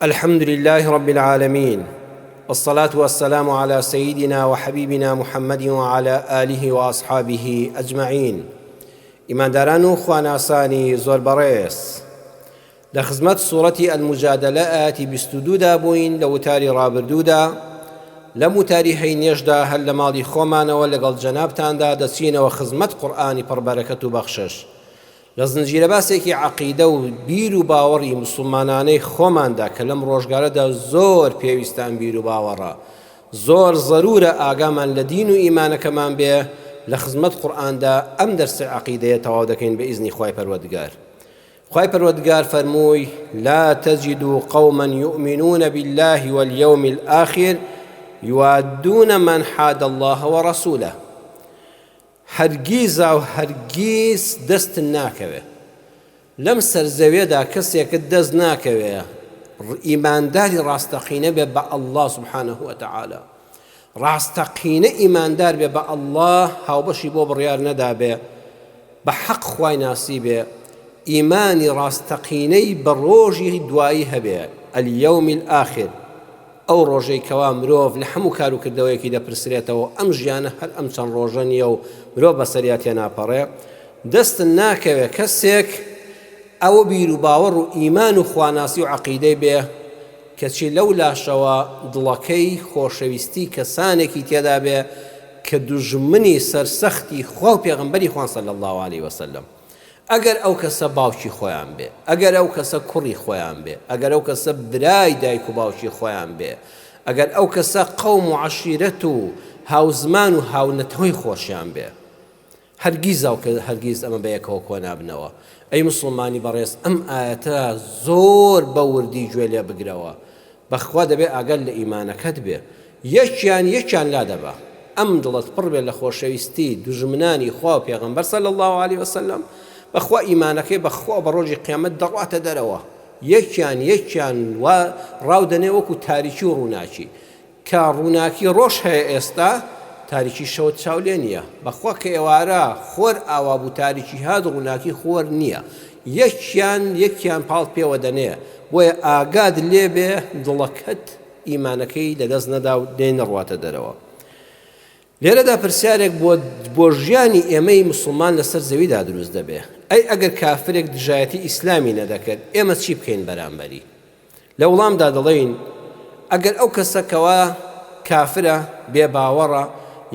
الحمد لله رب العالمين، والصلاة والسلام على سيدنا وحبيبنا محمد وعلى آله وأصحابه أجمعين. إمان دارانو خواناساني زور بريس لخزمت سورة المجادلة آتي بستدودا بوين لوتاري رابردودا لمتاري حين يجدا هل لماضي خومانا ولقل جنابتان دا دسين وخزمت قرآن بربركة بخشش لزنجير باسێکی عقیدە و بیر و باوەڕی مسلمانانەی خۆماندا کە لەم ڕۆژگارەدا زۆر پێویستان بیر و باوەڕە، زۆر ضرورە ئاگامان لە دین و ئیمانەکەمان بێ لە خزمەت قورئاندا ئەم دەرسە عقیدەیە تەواو دەکەین بە ئیزنی خوای پەروەردگار. خوای پەروەردگار فەرمووی: لا تجدوا قوما يؤمنون بالله واليوم الآخر يوادون من حاد الله ورسوله. هەرگیز و هەرگیز دەست ناکەوێ لەم سەرزەویەدا کەسێکت دەست ناکەوێ ئیمانداری ڕاستەقینە بێ بە ئەڵڵا سوبحانەه وتەعالا، ڕاستەقینە ئیماندار بێ بە ئەڵڵا، هاوبەشی بۆ بڕیار نەدابێ، بە حەق خوای ناسی بێ، ئیمانی ڕاستەقینەی بە ڕۆژی دوایی هەبێ، اليوم الآخر، ئەو ڕۆژەی کەوا مرۆڤ لە هەموو کار و کردەوەیەکی دەپرسرێتەوە، ئەم ژیانە هەر ئەم چەند ڕۆژە نییە و مرۆڤ بەسەریات تێ ناپەڕێ، دەست ناکەوێ کەسێک ئەوە بیر و باوەڕ و ئیمان و خواناسی و عەقیدەی بێ کەچی لەو لاشەوە دڵەکەی خۆشەویستی کەسانێکی تێدا بێ کە دوژمنی سەرسەختی خوا و پێغەمبەری خوان صلی الله علیه وسلم. ئەگەر ئەو کەسە باوکی خۆیان بێ، ئەگەر ئەو کەسە کوڕی خۆیان بێ، ئەگەر ئەو کەسە برای دایک و باوکی خۆیان بێ، ئەگەر ئەو کەسە قەوم و عەشیرەت و هاوزمان و هاونەتەوەی خۆشیان بێ، هەرگیز ئەمە بەیەکەوە کۆ نابنەوە. ئەی مسلمانی بەڕێز، ئەم ئاەتە زۆر بە وردی گوێ لێ بگرەوە، بەخوا دەبێ ئاگەر لە ئیمانەکەت بێ، یەکیان لا دەبە ئەم دڵت پڕ بێ لە خۆشەویستی دوژمنانی خوا و پێغەمبەر صلی الله علیه وسلم، بەخوا ئیمانەکەی بەخوا بە ڕۆژی قیامەت دەڕاتە دەرەوە، یەکیان وا ڕاودەنێ وەکو تاریکی و ڕووناکی، کە ڕووناکی ڕۆژ هەیە ئێستا، تاریکی شەوت چاولێ نییە، بەخوا کە ئێوارە خۆر ئاوا بوو تاریکی هات ڕووناکی خۆر نییە، یەکیان پاڵ پێوە دەنێ، بۆیە ئاگاد لێ بێ دڵەکەت ئیمانەکەی لەدەست نەدا و نەڕواتە دەرەوە. لێرەدا پرسیارێک بۆ ژیانی ئێمەی مسلمان لەسەر زەویدا دروست دەبێ، ئەی ئەگەر کافرێک دژایەتی ئیسلامی نەدەکرد ئێمە چی بکەین بەرامبەری؟ لە وڵامدا دەڵێن ئەگەر ئەو کەسەکەوە کافرە بێباوەڕە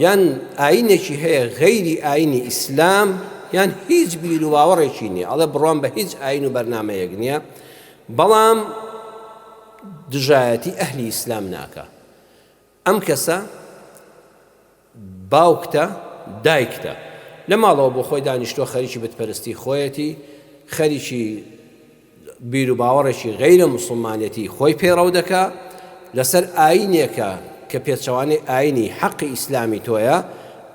یان ئاینێکی هەیە غەیری ئاینی ئیسلام، یان هیچ بیر و باوەڕێکی نییە، ئەڵێ بڕۆم بە هیچ ئاین و بەرنامەیەک نییە، بەڵام دژایەتی ئەهلی ئیسلام ناکە، ئەم کەسە باوکتە دایکتە، لە ماڵەوە بۆ خۆی دانیشتۆ خەریکی بتپەرستی خۆیەتی، خەریکی بیر و باوەڕێکی غەیرە موسڵمانەتی خۆی پێڕەو دەکا لەسەر ئاینێکە کە پێچەوانەی ئاینی حەقی ئیسلامی تۆیە،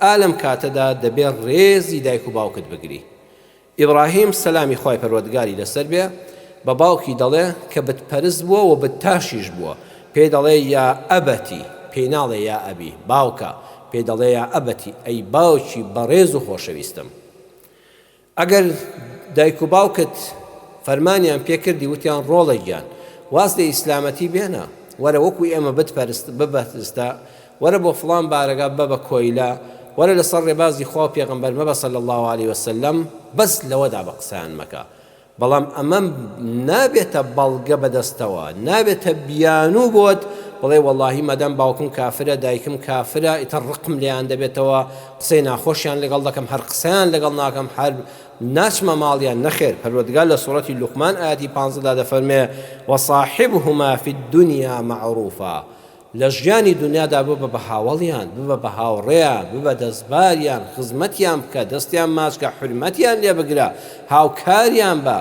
ئالەم کاتەدا دەبێت ڕێزی دایک و باوکت بگری. ئیبراهیم سەلامی خوای پەروەردگاری لەسەر بێ بە باوکی دەڵێ کە بتپەرست بووە و بتتاشیش بووە، پێی دەڵێ یا ئەبەتی، پێی ناڵێ یا ئەبی، باوکە، پێی دەڵێ یا ئەبەتی، ئەی باوکی بەڕێز و خۆشەویستم. ئەگەر دایک و باوکت فەرمانیان پێکردی وتیان ڕۆڵە گیان واز لە ئیسلامەتی بێنە، وەرە وەکو ئێمە ببەستە، وەرە بۆ فڵان بارەگا بە کۆیلا، وەرە لەسەر ڕێبازی خوا و پێغەمبەر مەبە صلی الله علیه وسلم، بەس لەوەدا بە قسەیان مەکە. بەڵام ئەمە نابێتە بەڵگە بەدەستەوە، نابێتە بیانوو بۆت بڵێ وەڵڵاهی مەدەم باوکم کافرە دایکم کافرە ئیتر ڕقم لێیان دەبێتەوە، قسەی ناخۆشیان لەگەڵ دەکەم، هەر قسەیان لەگەڵ ناکەم، هەر ناچمە ماڵیان. نەخێر، پەروەردگار لە سوورەتی لوقمان ئاەتی 15 دەفەرمێ وەصاحبهما فی الدنیا معروفا، لە ژیانی دنیادا ببە بە هاوڵیان، ببە بە هاوڕێیان، ببە دەستباریان، خزمەتیان بکە، دەستیان ماچکە، حرمەتیان لێ بگرە، هاوکاریان بە،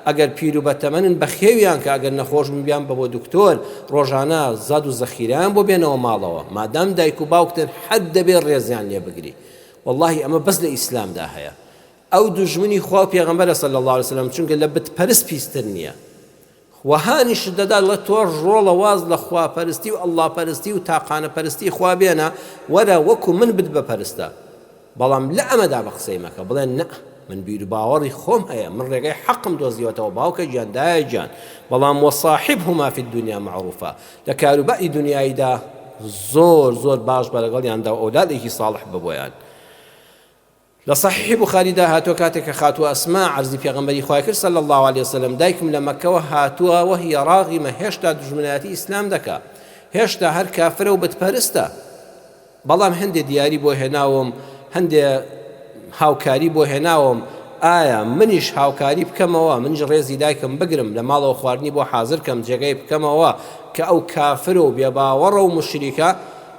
ئەگەر پیر و بەتەمەنن بە خێویان کە، ئەگەر نەخۆش بیان بە بۆ دکتۆر، ڕۆژانە زاد و زەخیران بۆ بێنەوە ماڵەوە، مادام دایک و باوکتن حەد دەبێت ڕێزیان لێ بگری. وەڵڵاهی ئەمە بەس لە ئیسلامدا هەیە. ئەو دوژمنی خوا و پێغەمبەرە صلی الله علیه وسلم، چونکە لە بتپەرست پیستر نییە، وهانیش دەدا لە تۆ ڕۆڵە واز لە خواپەرستی و ئەڵڵا پەرستی و تاقانە پەرستی خوا بێنە، وەرە وەکو من بت بەپەرستە، بەڵام لە ئەمەدا بە قسەی مەکە، بڵێن نە من بیر باوەڕی خۆم هەیە من ڕێگەی حەقم دۆزیوەتەوە باوکە گیان دایە گیان بەڵام وەصاحبهما فی الدنیا معروفە لە کاروباری دنیاییدا زۆر باش بە لەگەڵیاندا ئەولادێکی ساڵح ببۆیان لە صحیح بوخاریدا هاتووە کاتێک کە خاتووە ئەسما عەرزی پێغەمبەری خوای کرد صلی الله علیه وسلم دایکم لە مەککەوە هاتووە وهی ڕاغیمە هێشتا دژمنایەتی ئیسلام دەکا هێشتا هەر کافرە و بتپەرستە بەڵام هەندێ دیاری بۆ هێناوم هەندێ هاوکاری بۆ هێناوم ئایا منیش هاوکاری بکەمەوە منیش ڕێزی دایکم بگرم لە ماڵەوە خواردنی بۆ حازر کەم جێگەی بکەمەوە کە ئەو کافر و بێباوەڕە و مشریکە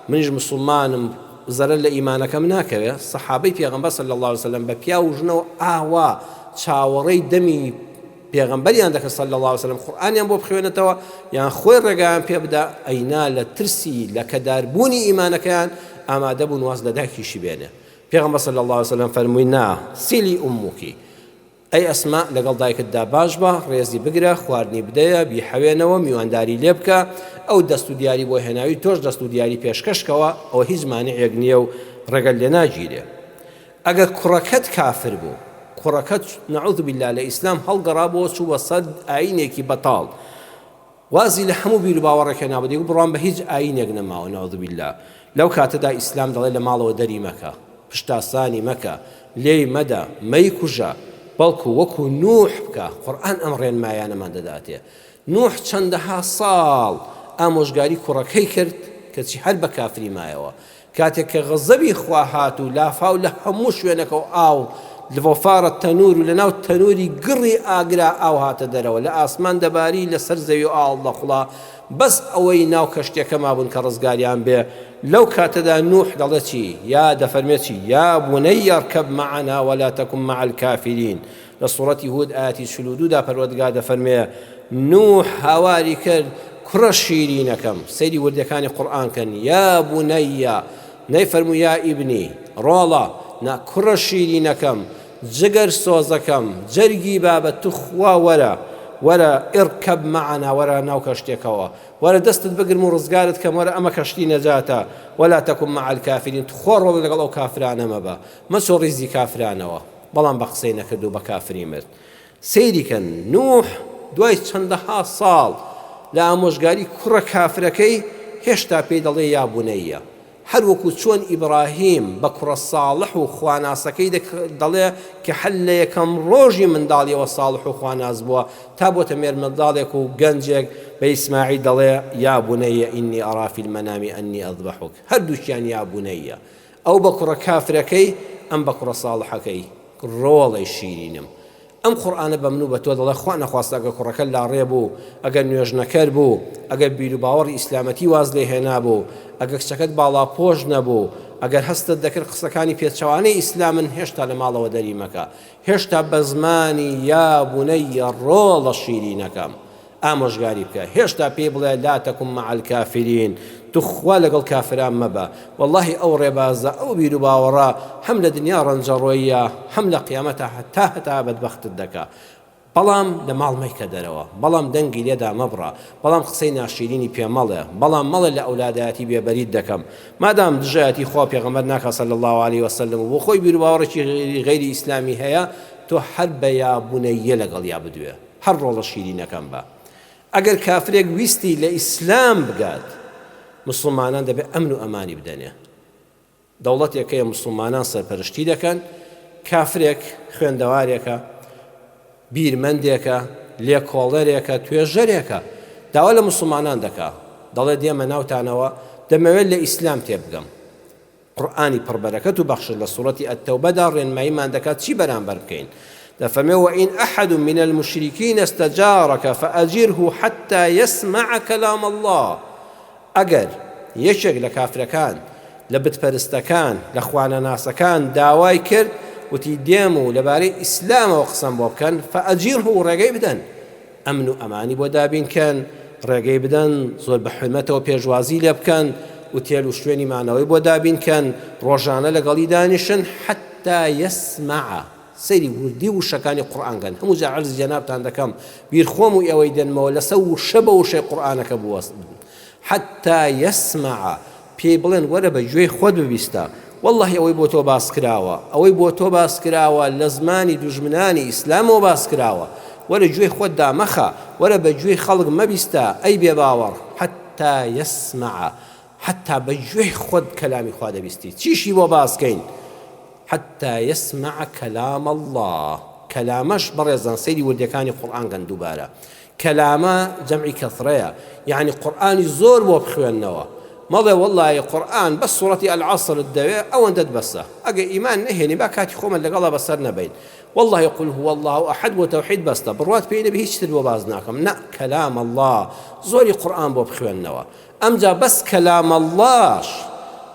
منیش مسلمانم زەرەر لە ئیمانەکەم ناکەوێت سەحابەی پێغەمبەر صلی الله علیه وسلم بە پیا و ژنەوە ئاوا چاوەڕێی دەمی پێغەمبەریان دەکەن صلی الله علیه وسلم قورئانیان بۆ بخوێنێتەوە یان خۆی ڕێگایان پێ بدا ئەینا لە ترسی لە کەداربوونی ئیمانەکەیان ئامادە بوون واز لە دایکیشی بێنێ پێغەمبەر صلی الله علیه وسلم فەرمووی نا سیلی ئوموکی ئەی ئەسما لەگەڵ دایکتدا باش بە ڕێزی بگرە خواردنی بدەیە بیحەوێنەوە میوانداری لێ بکە ئەو دەست و دیاری بۆ هێناوی تۆش دەست و دیاری پێشکەشکەوە ئەوە هیچ مانعێک نییە و ڕێگەل لێ ناگیرێ ئەگەر کوڕەکەت کافر بوو کوڕەکەت نەعوذ بالله لە ئیسلام هەڵگەڕابەوە چوو بە سەد ئاینێکی بەتاڵ وازی لە هەموو بیر و باوەڕێکە نابدەی و بڕوان بە هیچ ئاینێک نەماوە نەعوذ بالله لەو کاتەدا ئیسلام دەڵێ لە ماڵەوە دەری مەکە پشتاسانی مەکە لێی مەدە مەیکوژە بەڵکو وەکو نوح بکە قورئان ئەم ڕێنمایانەمان دەداتێ نوح چەندەها ساڵ ئامۆژگاری کوڕەکەی کرد کەچی هەر بە کافری مایەوە کاتێک کە غەزەبی خوا هات و لافاو لە هەموو شوێنەکە و ئاو لە فارە تەنور و لە ناو تەنوری گڕی ئاگرا ئاو هاتە دەرەوە لە ئاسمان دەباری لەسەر زەوی و ئاڵ دەخڵا بەس ئەوەی ناو کەشتێکە مابوون کە ڕزگاریان بێ لەو کاتەدا نوح دەڵێ چی یا دەفەرمێ چی یا بونەی اركب معنا ولا تكن مع الكافرين لە سوڕەتی هود ئاەتی 42دا پەروەردگار دەفەرمێ نوح هاواری کرد کوڕە شیرینەکەم سەیری وردەکانی قورئان کەن یا بونەیە نەیفەرموو یا ئیبنی ڕۆڵە نا کوڕە شیرینەکەم جگەر سۆزەکەم جەرگی بابەت تو خوا وەرە ئرکەب معنا وەرە ناو کەشتێکەوە وەرە دەستت بگرم و ڕزگارت کەم وەرە ئەمە کەشتی نەجاتە وەلا تەکن مع الکافرین تو خۆ ڕۆڵ لەگەڵ ئەو کافرانە مەبە مەچۆ ڕیزی کافرانەوە بەڵام بە قسەی نەکرد و بە کافری مرد سەیریکەن نوح دوای چەندەها ساڵ لە ئامۆژگاری کوڕە کافرەکەی هێشتا پێی دەڵێ یا بونەیە هەر وەکو چۆن ئیبراهیم بە کوڕە ساڵح و خواناسەکەی دەڵێ کە هەر لە یەکەم ڕۆژی منداڵیەوە ساڵح و خواناز بووە تا بۆتە مێر منداڵێک و گەنجێک بە ئیسماعیل دەڵێ یا بونەیە ئینی ئەرا فی المەنام ئەنی ئەذبحوک هەردووکیان یا بونەیە ئەو بە کوڕە کافرەکەی ئەم بە کوڕە ساڵحەکەی ڕۆڵەی شیرینم ئەم قورئانە بە من و بە تۆ دەڵێ خوا نەخواستە ئەگەر کوڕەکە لاڕێ بوو ئەگەر نوێژنەکەر بوو ئەگەر بیر و باوەڕی ئیسلامەتی واز لێ هێنا بوو ئەگەر کچەکەت باڵا پۆش نەبوو ئەگەر هەستت دەکرد قسەکانی پێچەوانەی ئیسلامن هێشتا لە ماڵەوە دەری مەکە هێشتا بە زمانی یا بونەیە ڕۆڵە شیرینەکەم ئامۆژگاری بکە هێشتا پێی بڵێ لا تەکن مع الکافرین تو خوا لەگەڵ کافران مەبە والله ئەو ڕێبازە ئەو بیر و باوەڕە هەم لە دنیا ڕەنجەڕۆیە هەم لە قیامەتە هەتا بەدبەختت دەکا بەڵام لە ماڵ مەیکە دەرەوە بەڵام دەنگی لێدا مەبڕە بەڵام قسەی ناشیرینی پێ مەڵێ بەڵام مەڵێ لە ئەولادایەتی بێبەریت دەکەم مادام دژایەتی خوا پێغەمبەر ناکە صلی الله علیه وسلم و بۆ خۆی بیر و باوەڕێکی غەیری ئیسلامی هەیە تۆ هەر بە یا بونەیە لەگەڵ یا بدوێ هەر ڕۆڵە شیرینەکەم بە ئەگەر کافرێک ویستی لە ئیسلام بگات مسلمانان دەبێت ئەمن و ئەمانی بدەنێ دەوڵەتێکەیە مسلمانان سەرپەرشتی دەکەن کافرێک خوێندەوارێکە بیرمەندێکە لێکۆڵەرێکە توێژەرێکە داوا لە مسلمانان دەکا دەڵێ دێمە ناوتانەوە دەمەوێت لە ئیسلام تێبگەم قورئانی پڕبەرەکەت و بەخشە لە سوڕەتی ئەتەوبەدا ڕێنماییمان دەکات چی بەرامبەر بکەین دەفەرمێ وإن أحد من المشركين استجارك فأجره حتى يسمع كلام الله ئەگەر یەکێک لە کافرەکان لە بتپەرستەکان لە خوانەناسەکان داوای کرد وتی دێم و لەبارەی ئیسلامەوە قسەم بۆ بکەن فەئەجیرهو ڕێگەی بدەن ئەمن و ئەمانی بۆ دابینکەن ڕێگەی بدەن زۆر بە حورمەتەوە پێشوازی لێ بکەن و تێل و شوێنی مانەوەی بۆ دابینکەن ڕۆژانە لەگەڵی دانیشن حتى يسمع سەیری وردی و شەکانی قورئانکەن هەموو جا عەرزی جەنابتان دەکەم بیرخۆم و ئێوەی دێنمەوە لەسەر وشە بە وشەی قورئانەکە بوەست حتى يسمع پێی بڵێن وەرە بە گوێی خۆت ببیستە والله ئەوەی بۆ تۆ باس کراوە ئەوەی بۆ تۆ باس کراوە لە زمانی دوژمنانی ئیسلامەوە باس کراوە وەرە گوێی خۆتدا مەخە وەرە بە گوێی خەڵک مەبیستە ئەی بێباوەڕ حتى يسمع حتى بە گوێی خۆت کەلامی خوا دەبیستی چیشی بۆ باسکەین حتى يسمع كلام الله كلامش بەڕێزان سەیری وردەکانی قورئان گەن دووبارە كلامە جەمعی کەثرەیە یعنی قورئانی زۆر بۆ بخوێننەوە مەڵێ والله قورئان بەس سوڕەتی العەصر دەوێ ئەوەندەت بەسە ئەگەر ئیمان نەهێنی با کاتی خۆمە لەگەڵا بەسەر نەبین والله يقول هو الله أحد وتوحيد بسته بروات بينه به هیچ تر بۆ باز ناکەم نا كلام الله زۆری قورئان بۆ بخوێننەوە ئەمجا بەس كلام اللهش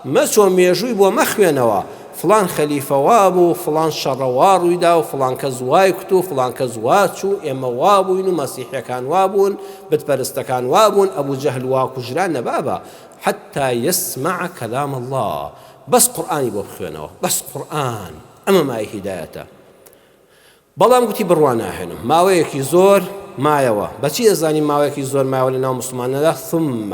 مەچۆ مێژووی بۆ مەخوێنەوە فلان خەلیفە وابوو فلان شەڕەوا ڕوویدا و فلان کەس وای کت و فلان کەس وا چوو ئێمە وابووین و مەسیحیەکان وابوون بتپەرستەکان وابوون ئەبوو جەهل وا کوژران نەبابە حتى يسمع كلام الله بس قورئانی بۆ بخوێنەوە بس قورئان ئەمە مای هیدایەتە بەڵام گوتی بڕوا ناهێنم ماوەیەکی زۆر مایەوە بەچی دەزانین ماوەیەکی زۆر مایەوە لە ناو موسڵمانەدا ثم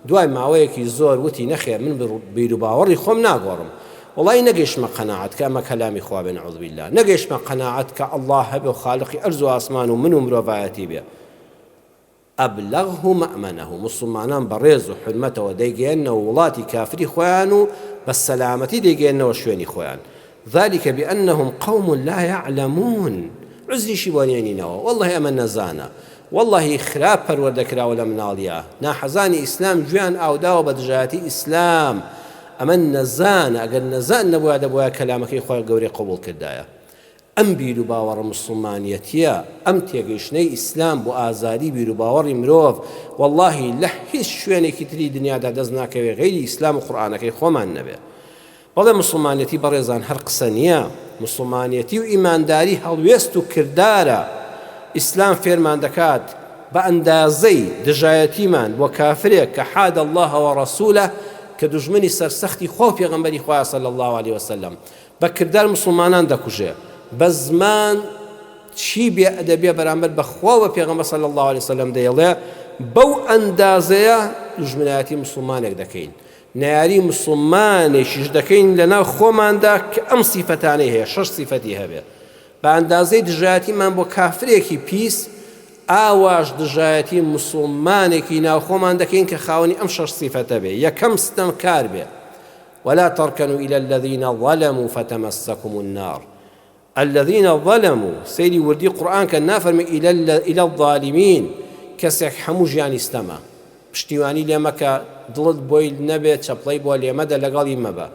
دوای ماوەیەکی زۆر وتی نەخێر من بیر و باوەڕی خۆم ناگۆڕم وڵی نەگەیشتمە قەناعەت کە ئەمە کەلامی خوا بێ نەعوذ بالله نەگەیشتمە قەناعەت کە ئەڵڵا هەبێ و خالقی ئەرز و ئاسمان و من و مرۆڤایەتی بێ ئەبلەغه مەئمەنەه موسڵمانان بەڕێز و حورمەتەوە دەیگەێننەوە وڵاتی کافری خۆیان و بە سەلامەتی دەیگەێننەوە شوێنی خۆیان ذلك بأنهم قوم لا يعلمون عزريشي بوانينينوا والله أما نزانا والله خراب پروردكرا ولا مناليا ناحزاني إسلام جوان أو داو بدجاتي إسلام أما نزانا أقل نزان نبوها دبوها كلامك إخوة قوري قبول كدايا أم بيرو باور مسلمانيتيا أم تيقشني إسلام بو آزادي بيرو باور مروف والله لحيش شويني كتري دنيا دا دزناك غير إسلام وقرآنك إخوة ما النبي بەڵێ مسلمانەتی بەڕێزان هەر قسە نییە مسلمانەتی و ئیمانداری هەڵوێست و کردارە ئیسلام فێرمان دەکات بە ئەندازەی دژایەتیمان بۆ کافرێک کە حاد الله وەڕەسوولە کە دوژمنی سەرسەختی خۆ و پێغەمبەری خوا صلی الله عليه وسلم بە کردار مسلمانان دەکوژێ بە زمان چی بێ ئەدەبێ بەرامبەر بە خوا و پێغەمبەر صلی الله عليه وسلم دەیڵێ بەو ئەندازەیە دوژمنایەتی مسلمانێک دەکەین ناری مسلمانێکیش دەکەین لەناو خۆماندا کە ئەم سیفەتانەی هەیە شەش سیفەتی هەبێ بە ئەندازەی دژایەتیمان بۆ کافرێکی پیس ئاواش دژایەتی مسلمانێکی ناو خۆمان دەکەین کە خاوەنی ئەم شەش سیفەتە بێ یەکەم ستەمکار بێ ولا تركنوا إلى الذين ظلموا فتمسكم النار الذين ظلموا سيدي وردي قرآن كان نافرم إلى الظالمين كسك حموج يعني استمع پشتیوانی لێمەکە دڵت بۆی نەبێت چەپڵەی بۆ لێمەدە لەگەڵی مەبە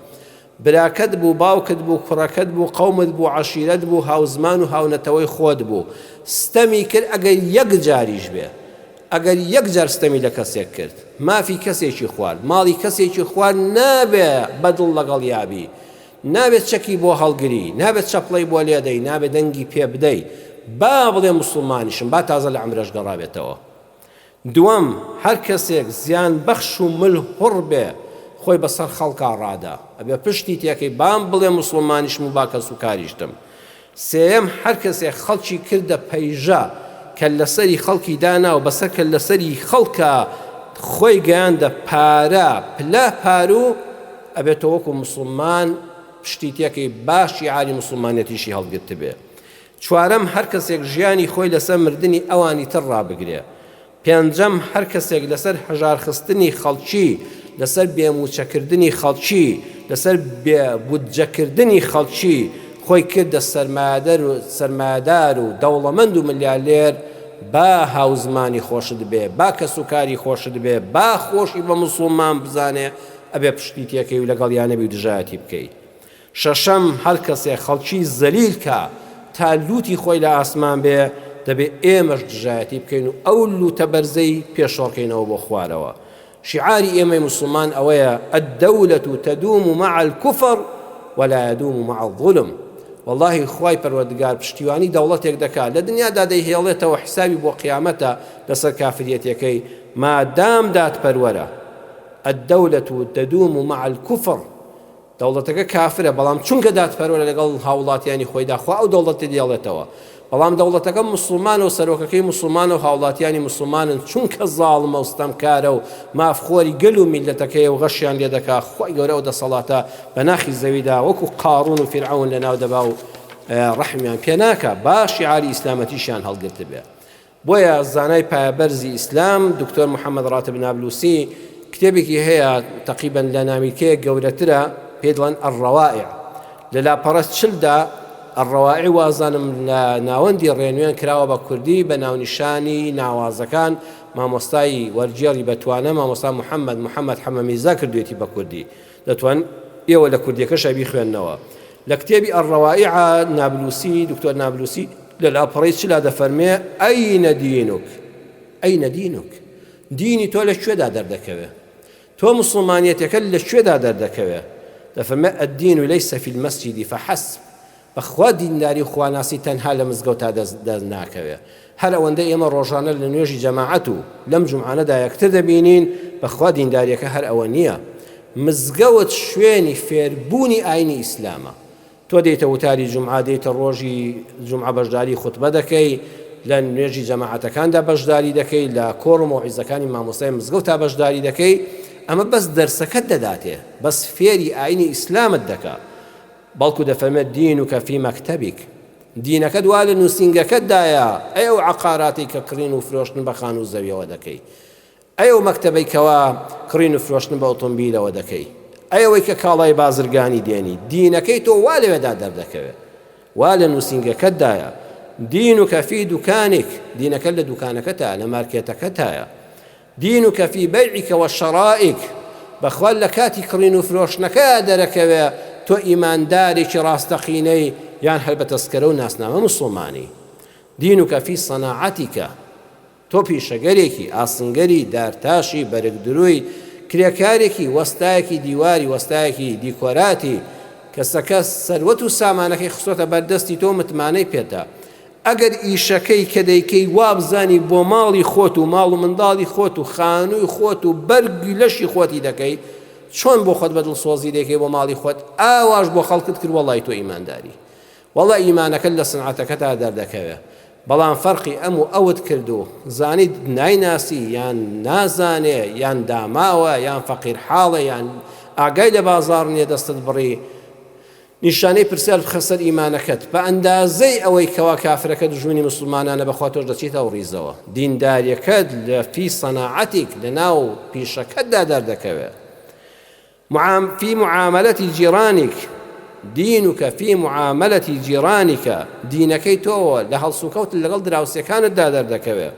براکەت بوو باوکت بوو کوڕەکەت بوو قەومت بوو عەشیرەت بوو هاوزمان و هاونەتەوەی خۆت بوو ستەمی کرد ئەگەر یەک جاریش بێ ئەگەر یەک جار ستەمی لە کەسێک کرد مافی کەسێکی خوارد ماڵی کەسێکی خوارد نابێ بەدڵ لەگەڵ یابی نابێت چەکی بۆ هەڵگری نابێت چەپڵەی بۆ لێدەی نابێت دەنگی پێ بدەی با بڵێ موسڵمانیشم با تازە لە عەمرەش گەڕابێتەوە دووەم هەر کەسێک زیان بەخش و مل هوڕ بێ خۆی بەسەر خەڵکا ڕادا ئەبێ پشتی تێکەی بام بڵێ موسڵمانیشم و با کەس و کاریشتم سێیەم هەر کەسێک خەڵکی کردە پەیژە کە لەسەری خەڵکی دانا و بەسەر کە لەسەری خەڵکە خۆی گەیاندە پارە پلە پارو ئەبێتە وەکو موسڵمان پشتی تێکەی باشی عالی موسڵمانەتیشی هەڵگرت بێ چوارەم هەر کەسێک ژیانی خۆی لەسەر مردنی ئەوانی تر ڕابگرێ پێنجەم هەر کەسێک لەسەر هەژارخستنی خەڵکی لەسەر بێموچەکردنی خەڵکی لەسەر بودجەکردنی خەڵکی خۆی کردە سەرمایەدار و دەوڵەمەند و ملیارێر با هاوزمانی خۆشت بێ با کەس و کاری خۆشت بێ با خۆشی بە موسڵمان بزانێ ئەبێ پشتی تێکەی و لەگەڵیانەبی و دژایەتی بکەیت شەشەم هەر کەسێک خەڵکی زەلیل کە تا لوتی خۆی لە ئاسمان بێ دەبێ ئێمەش دژایەتی بکەین و ئەو لوتە بەرزەی پێشۆڕکەینەوە بۆ خوارەوە شعاری ئێمەی موسڵمان ئەوەیە الدەولەة تەدوم مع الكفر ولا يدوم مع الظلم والله خوای پەروەردگار پشتیوانی دەوڵەتێک دەکات لە دنیادا دەیهێڵێتەوە حسابی بۆ قیامەتە لەسەر کافریەتەکەی مادام دادپەروەرە الدەولەة تەدوم مع الكفر دەوڵەتەکە کافرە بەڵام چونکە دادپەروەرە لەگەڵ هاوڵاتیانی خۆیدا خوا ئەو دەوڵەتی دێڵێتەوە بەڵام دەوڵەتەکە مسلمانە و سەرۆکەکەی مسلمانە و هاوڵاتیانی مسلمانن چونکە زاڵمە و ستەمکارە و مافخۆری گەل و میلەتەکەی و غەشیان لێ دەکا خۆی گەورە و دەسەڵاتە بە ناخی زەویدا وەکو قاڕون و فرعون لەناو دەبا و ڕەحمیان پێ ناکە با شیعاری ئیسلامەتیشیان هەڵگرت بێ. بۆیە زانای پایەبەرزی ئیسلام دکتۆر محەممەد ڕاتب نابلوسی کتێبێکی هەیە تقریبا لە نامیکەیە گەورەترە پێ دەڵێن ئەڕەوائع لە لاپەڕەست چلدا ئەڕەوائع وازانم لە ناوەندی ڕێنوێن کراوە بە کوردی بە ناونیشانی ناوازەکان مامۆستای وەرجێڕی بەتوانە مامۆستا محەممەد حەمەمیزا کردوێتی بە کوردی دەتوان ئێوە لە کوردیەکەشە بیخوێننەوە. لە کتێبی ئەڕەوائع نابلوسی دکتۆر نابلوسی لە لاپەڕەی چلا دەفەرمێ ئەینە دینوک ئەینە دینوک دینی تۆ لە کوێدا دەردەکەوێ تۆ مسلمانیەتەکە لە کوێدا دەردەکەوێ دەفەرمێ الدین ليس في المسجد فحسب بەخوا دینداری خواناسی تەنها لە مزگەوتا دەست ناکەوێ هەر ئەوەندە ئێمە ڕۆژانە لە نوێژی جەماعەت و لەم جومعانەدا یەکتر دەبینین بەخوا دینداریەکە هەر ئەوە نییە مزگەوت شوێنی فێربوونی ئاینی ئیسلامە تۆ دەیتە وتاری جومعە دەیتە ڕۆژی جومعە بەشداری خوتبە دەکەی لە نوێژی جەماعەتەکاندا بەشداری دەکەی لە کۆڕ و مۆعیزەکانی مامۆستای مزگەوتا بەشداری دەکەی ئەمە بەس دەرسەکەت دەداتێ بەس فێری ئاینی ئیسلامت دەکا بەڵکو دەفەرمێت دینوکە فی مەکتەبیک دینەکەت وا لە نووسینگەکەتدایە ئەو عەقاراتی کە کڕین و فرۆشتن بە خان و زەویەوە دەکەی ئەو مەکتەبەی کەوا کڕین و فرۆشتن بە ئۆتۆمبیلەوە دەکەی ئەوەی کە کاڵای بازرگانی دێنی دینەکەی تۆ وا لەوێدا دەردەکەوێت وا لە نووسینگەکەتدایە دینوکە فی دوکانێک دینەکە لە دوکانەکەتە لە مارکێتەکەتایە دینوکە فی بەیعیکە وەشەڕائیک بەخوا لە کاتی کڕین و فرۆشتنەکە دەرەکەوێ تۆ ئیماندارێکی ڕاستەقینەی یان هەر بە تەسکەرە و ناسنامە مسلمانی دینوکە فی سەناعەتیکە تۆ پیشەگەرێکی ئاسنگەری دارتاشی بەرگدروی کرێکارێکی وەستایەکی دیواری وەستایەکی دیکۆراتی کەسەکە سەروەت و سامانەکەی خستۆتە بەردەستی تۆ متمانەی پێتە ئەگەر ئیشەکەی کە دەیکەی وابزانی بۆ ماڵی خۆت و ماڵ و منداڵی خۆت و خانووی خۆت و بەرگی لەشی خۆتی دەکەی چۆن بۆ خۆت بەدڵسۆزی دەکەی بۆ ماڵی خۆت ئاواش بۆ خەڵکت کرد وەڵای تۆ ئیمانداری وەڵا ئیمانەکە لە سنعەتەکەتا دەردەکەوێ بەڵام فەرقی ئەم و ئەوت کردو زانیت نایناسی یان نازانێ یان داماوە یان فەقیر حاڵە یان ئاگای لە بازاڕ نییە دەستت بڕی نیشانەی پرسیار بخەسەر ئیمانەکەت بە ئەندازەی ئەوەی کەوا کافرەکە دژمنی مسلمانانە بەخوا تۆش دەچیتە ئەو ڕیزەوە دینداریەکەت لە فی سەناعەتێک لە ناو پیشەکەتدا دەردەکەوێت في معاملة جيرانك دينك في معاملة جيرانك دينكي تو لهالسوكوت لەگەڵ دراوسەکانت دادەردەکەوێ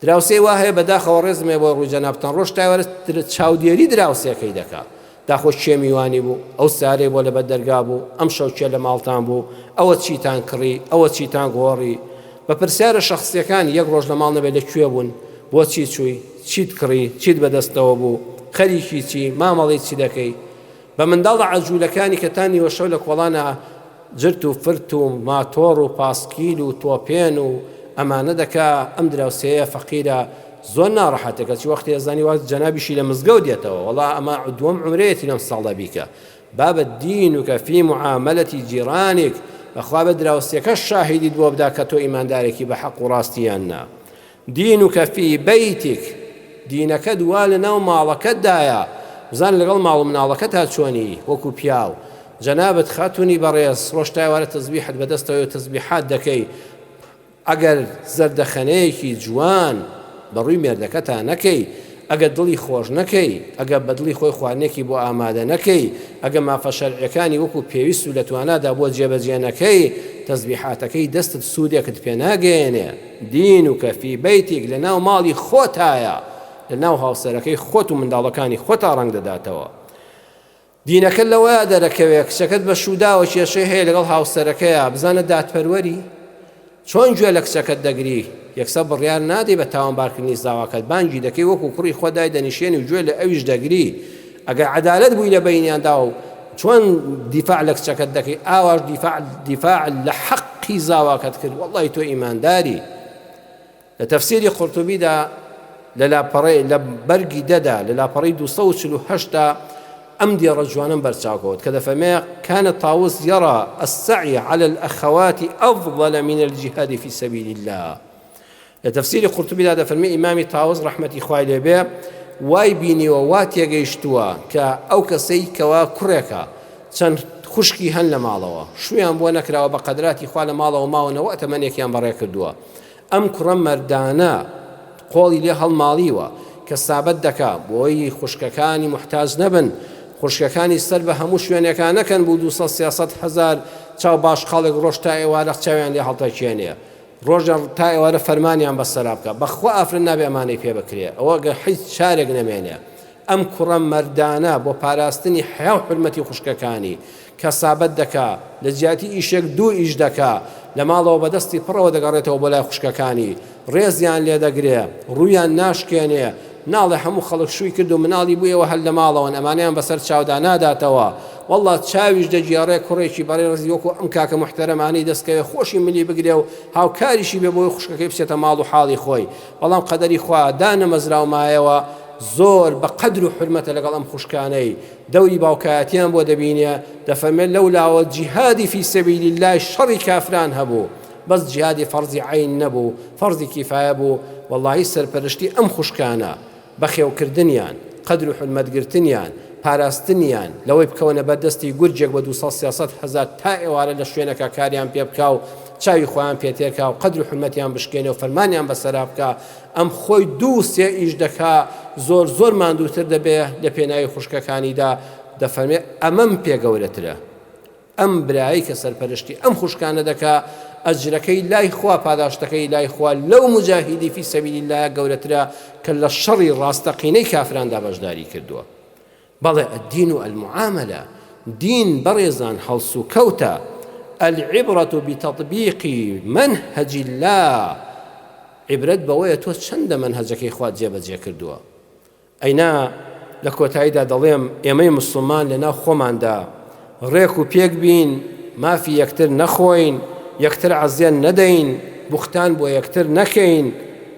دراوسێ وهەیە بەداخەوە ڕێزمێ بۆ ڕووی جەنابتان ڕۆژ تاوەرە چاودێری دراوسەکەی دەکا داخۆ شێمیوانی بوو ئەو سارێ بۆ لەبەر دەرگا بوو ئەم شەوچێ لە ماڵتان بوو ئەوە چیتان کڕی ئەوە چیتان گۆڕی بە پرسیارە شەخصیەکان یەک ڕۆژ لە ماڵ نەبێت لەکوێ بوون بۆچی چووی چیت کڕی چیت بەدەستەوە بوو خەریکی چی مامەڵی چی دەکەی بە منداڵە عەجوولەکانی کە تانی وەشەو لە کۆڵانە جرت و فرت و ماتۆڕ و پاسکیل و تۆپێن و ئەمانە دەکا ئەم دراوسەیە فەقیرە زۆر ناڕەحەتەکە چی وەختی ئەزانی واز جەنابیشی لە مزگەوت دێتەوە وەڵا ئەمە دووەم عومرەیەتی لەم ساڵە بیکە بابە دینوکە فی معاملەتی جیرانێک بەخوا بە دراوسەکە شاهیدی بۆ بدا کە تۆ ئیماندارێکی بە حەق و ڕاستیان نا دینوکە فی بەیتێک دینەکە دوا لە ناو ماڵەکەتدایە بزان لەگەڵ ماڵ و مناڵەکە تا چۆنی وەکو پیاو جەنابەت خاتونی بەڕێز ڕۆژ تاوارە تەزبیحت بەدەستەوە تەزبیحات دەکەی ئەگەر زەردەخەنەیەکی جوان بەڕووی مێردەکەتان نەکەی ئەگەر دڵی خۆش نەکەی ئەگەر بە دڵی خۆی خواردنێکی بۆ ئامادە نەکەی ئەگەر مافە شەرعیەکانی وەکو پێویست و لە توانادا بۆ جێبەجێ نەکەی تەزبیحاتەکەی دەستت سوودێکت پێ ناگەێنێ دینوکە فی بەیتێک لە ناو ماڵی خۆتایە لە ناو هاوسەرەکەی خۆت و منداڵەکانی خۆتا ڕەنگ دەداتەوە دینەکە لەوەیە دەرەکەوێت کچەکەت بە شووداوە کێشەی هەیە لەگەڵ هاوسەرەکەیە بزانە دادپەروەری چۆن گوێ لە کچەکەت دەگری یەکسە بڕیار نادێ بە تاوانبارکردنی زاواکەت بانگی دەکەی وەکو کوڕی خۆدای دەنیشێنی و گوێ لە ئەویش دەگری ئەگەر عەدالەت بووی لە بەینیاندا و چۆن دیفاع لە کچەکەت دەکەی ئاواش دیفاع لە حەقی زاواکەت کرد وەڵڵی تۆ ئیمانداری لە تەفسیری قورتوبیدا لە لاپەڕەی لە بەرگی دەدا لە لاپەڕەی 248 ئەم دیێڕە جوانم بەرچاوکەوت کە دەفەرمێ كان طاووس يرى السعي على الأخوات أفضل من الجهاد في سبيل الله. لتفسير قرطبي لا دەفەرمێ ئیمامی طاووس ڕەحمەتی خوای لێبێ وای بینیوە وا تێگەیشتووە کە ئەو کەسەی کەوا کوڕێکە چەند خوشکی هەن لە ماڵەوە شویان بۆ نەکراوە بە قەدراتی خوا لە ماڵەوە ماونەوە ئەتەمەنێکیان بەڕێ کردووە ئەم کوڕە مەردانە قۆڵی لێ هەڵماڵیوە کە سابەت دەکا بۆی خوشکەکانی محتاج نەبن خوشکەکانی سەر بە هەموو شوێنەکان نەکەن بوو 200,000 چاو باش خاڵێک ڕۆژ تا ئێوارە چاویان لێ هەڵتەکێنێ ڕۆژە تا ئێوارە فەرمانیان بەسەرا بکە بەخوا ئافرەت نابێ ئەمانەی پێ بکرێ ئەوە هیچ چارێک نەمێنێ ئەم کوڕە مەردانە بۆ پاراستنی حیا و حرمەتی خوشکەکانی کە سابەت دەکا لە جیاتی ئیشێک دوو ئیش دەکا لە ماڵەوە بەدەستی پڕەوە دەگەڕێتەوە بۆ لای خوشکەکانی ڕێزیان لێ دەگرێ ڕوویان ناشکێنێ ناڵێ هەموو خەڵک شووی کرد و مناڵی بوویەوە هەل لە ماڵەوەن ئەمانیان بەسەر چاودا ناداتەوە والله چاویش دەگیاڕێ کوڕێکی بەڕێ ڕزی وەکو ئەم کاکە محتەرەمانەی دەستکەوێ خۆشی ملی بگرێ و هاوکاریشی بێ بۆی خوشکەکەی بچێتە ماڵ و حاڵی خۆی بەڵام قەدەری خوا دانەمەزراومایەوە زۆر بە قەدر و حرمەتە لەگەڵ ئەم خوشکانەی دەوری باوکایەتیان بۆ دەبینێ دەفەرمێت لەولاوە جیهادی فی سەبیل الله شەڕی کافران هەبوو بەس جیهادی فەرزی عین نەبوو فەرزی کیفایە بوو واللهی سەرپەرشتی ئەم خوشکانە بەخێوکردنیان قەدر و حرمەتگرتنیان پاراستنیان لەوەی بکەونە بەردەستی گورجێک بە 200,000 تا ئێوارە لە شوێنەکە کاریان پێ بکا و چاوی خۆیان پێتێکا و قەدر و حرمەتیان بشکێنێ و فەرمانیان بەسەرا بکە ئەم خۆی 2-3 ئیش دەکا زۆر ماندووتر دەبێ لە پێناوی خوشکەکانیدا دەفەرمێ ئەمەم پێگەورەترە ئەم برایی کە سەرپەرشتی ئەم خوشکانە دەکا ئەجرەکەی لای خوا پاداشتەکەی لای خوا لەو مجاهیدی فی سەبیل الله گەورەترە کە لە شەڕی ڕاستەقینەی کافراندا بەشداری کردووە بەڵێ الدین و المعاملە دین بەڕێزان هەڵس و کەوتە العبرة بتطبيق منهج الله عبرت بەوەیە تۆ چەندە منهجەکەی خوا جێبەجێ کردووە ئەینا لە کۆتاییدا دەڵێم ئێمەی موسڵمان لەناو خۆماندا ڕێک و پێک بین مافی یەکتر نەخۆین یەکتر عەزیان نەدەین بوختان بۆ یەکتر نەکەین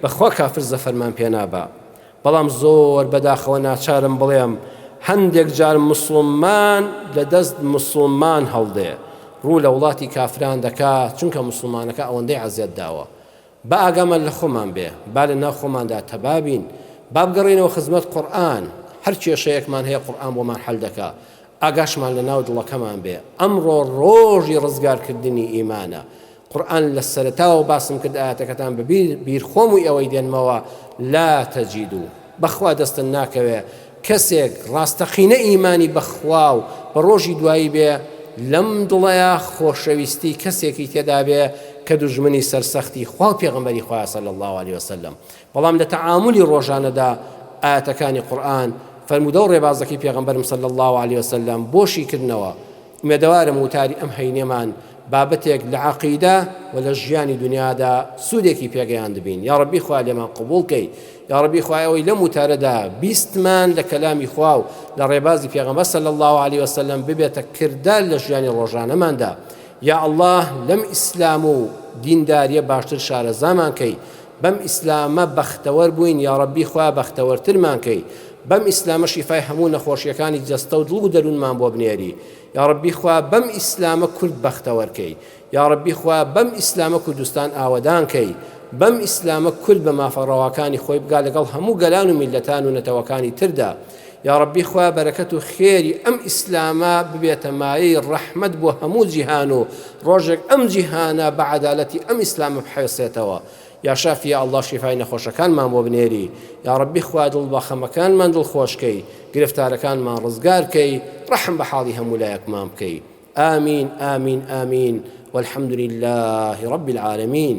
بەخوا کافر زەفەرمان پێ نابا بەڵام زۆر بەداخەوە ناچارم بڵێم هەندێک جار مسلمان لەدەست مسلمان هەڵدێ ڕوو لە وڵاتی کافران دەکات چونکە مسلمانەکە ئەوەندەی عەزیەت داوە با ئاگامە لە خۆمان بێ با لە ناو خۆماندا تەبابین با بگەڕێنەوە خزمەت قورئان هەر کێشەیەکمان هەیە قورئان بۆمان حەل دەکا ئاگاشمان لە ناو دڵەکەمان بێ ئەمڕۆ ڕۆژی ڕزگارکردنی ئیمانە قورئان لە سەرەتاوە باسم کرد ئاەتەکەتان بە بیرخۆم و ئەوەی دێنمەوە لا تەجیدو بەخوا دەستن ناکەوێ کەسێک ڕاستەقینە ئیمانی بەخوا و بە ڕۆژی دوایی بێ لەم دڵەیە خۆشەویستی کەسێکی تێدا بێ کە دوژمنی سەرسەختی خوا و پێغەمبەری خوا صلی الله علیه وسلم بەڵام لە تەعاملی ڕۆژانەدا ئاەتەکانی قورئان فەرموودە و ڕێبازەکەی پێغەمبەرم صلی الله علیه وسلم بۆشی کردنەوە ئومێدەوارم وتاری ئەم هەینێمان بابەتێک لە عەقیدە و لە ژیانی دنیادا سوودێکی پێگەیان دەبین یا ڕەبی خوا لێمان قبوڵ کەی یا ڕەبی خوای ئەوەی لەم وتارەدا بیستمان لە کەلامی خوا و لە ڕێبازی پێغەمبەر صلی الله علیه وسلم ببێتە کردار لە ژیانی ڕۆژانەماندا یا الله لەم ئیسلام و دینداریە باشتر شارەزامان کەی بەم ئیسلامە بەختەوەر بووین یا ڕەبی خوا بەختەوەرترمان کەی بەم ئیسلامە شیفای هەموو نەخۆشیەکانی جەستە و دڵ و دەروونمان بۆ بنێری یا ڕەبی خوا بەم ئیسلامە کورد بەختەوەرکەی یا ڕەبی خوا بەم ئیسلامە کوردستان ئاوەدان کەی بەم ئیسلامە کورد بە مافەڕەواکانی خۆی بگا لەگەڵ هەموو گەلان و میلەتان و نەتەوەکانی تردا یا ڕەبی خوا بەرەکەت و خێری ئەم ئیسلامە ببێتە مایەی ڕەحمەت بۆ هەموو جیهان و ڕۆژێک ئەم جیهانە بە عەدالەتی ئەم ئیسلامە بحێسێتەوە یا شافی الله شیفای نەخۆشەکانمان بۆ بنێری یا ڕەبی خوا دڵ بە خەمەکانمان دڵخۆشکەی گرفتارەکانمان ڕزگارکەی ڕەحم بە حاڵی هەموو لایەکمان بکەی آمین آمین آمین والحمد لله رب العالمين